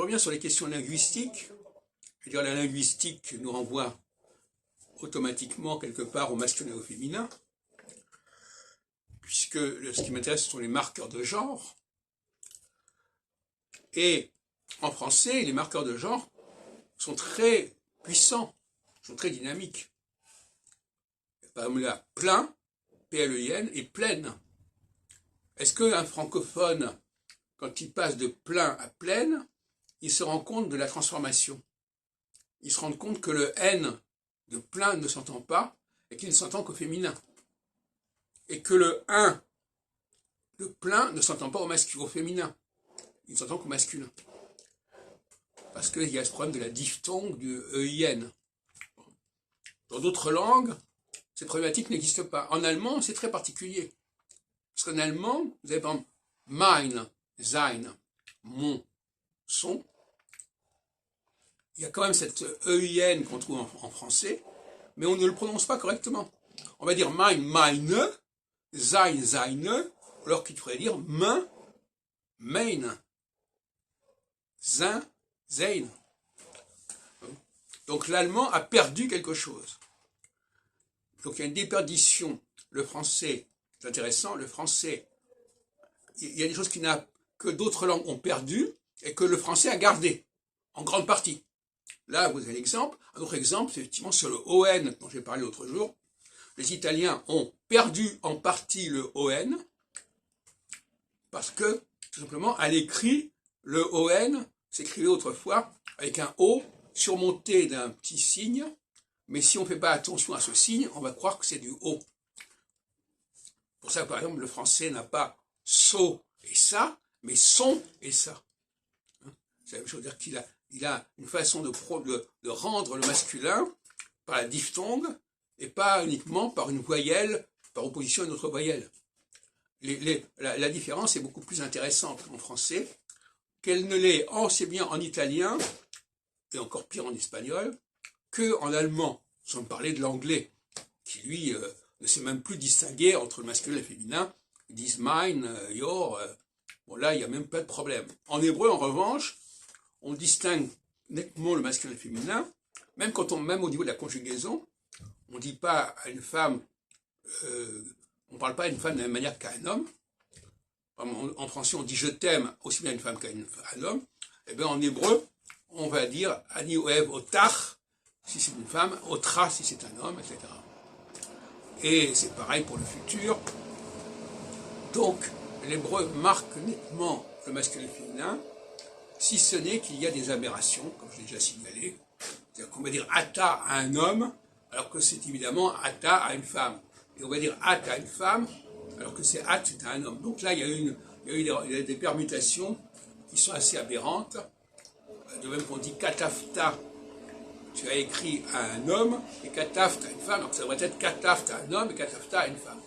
reviens sur les questions linguistiques. Je veux dire, la linguistique nous renvoie automatiquement quelque part au masculin et au féminin, puisque ce qui m'intéresse, ce sont les marqueurs de genre. Et en français, les marqueurs de genre sont très puissants, sont très dynamiques. Par exemple, là, plein, P-L-E-I-N, et pleine. Est-ce qu'un francophone, quand il passe de plein à pleine, il se rend compte de la transformation? Il se rend compte que le N de plein ne s'entend pas et qu'il ne s'entend qu'au féminin. Et que le 1 de plein ne s'entend pas au féminin. Il ne s'entend qu'au masculin. Parce qu'il y a ce problème de la diphtongue du EIN. Dans d'autres langues, cette problématique n'existe pas. En allemand, c'est très particulier. Parce qu'en allemand, vous avez par exemple mein, sein, mon, son. Il y a quand même cette EIN qu'on trouve en français, mais on ne le prononce pas correctement. On va dire mein, meine, sein, seine, alors qu'il faudrait dire mein, mein, sein, sein. Donc l'allemand a perdu quelque chose. Donc il y a une déperdition. Le français, c'est intéressant, le français, il y a des choses que d'autres langues ont perdu et que le français a gardé, en grande partie. Là, vous avez l'exemple. Un autre exemple, c'est effectivement sur le ON dont j'ai parlé l'autre jour. Les Italiens ont perdu en partie le ON parce que, tout simplement, à l'écrit, le ON s'écrivait autrefois avec un O surmonté d'un petit signe, mais si on ne fait pas attention à ce signe, on va croire que c'est du O. Pour ça, par exemple, le français n'a pas so et ça, mais son et ça. C'est la même chose, dire qu'il a une façon de rendre le masculin par la diphtongue et pas uniquement par une voyelle, par opposition à une autre voyelle. La différence est beaucoup plus intéressante en français qu'elle ne l'est aussi bien en italien, et encore pire en espagnol, qu'en allemand, sans parler de l'anglais, qui lui ne sait même plus distinguer entre le masculin et le féminin. Ils disent mine, your, bon là il n'y a même pas de problème. En hébreu en revanche, on distingue nettement le masculin et le féminin, même au niveau de la conjugaison, on ne dit pas à une femme, on ne parle pas à une femme de la même manière qu'à un homme. En français, on dit je t'aime aussi bien à une femme qu'à un homme. Et bien en hébreu, on va dire ani oev otach si c'est une femme, otra si c'est un homme, etc. Et c'est pareil pour le futur. Donc, l'hébreu marque nettement le masculin et le féminin, si ce n'est qu'il y a des aberrations, comme je l'ai déjà signalé. C'est-à-dire qu'on va dire ata à un homme, alors que c'est évidemment ata à une femme. Et on va dire at à une femme, alors que c'est at à un homme. Donc là, il y a eu des permutations qui sont assez aberrantes. De même qu'on dit katafta, tu as écrit à un homme, et katafta à une femme, donc ça devrait être katafta à un homme et katafta à une femme.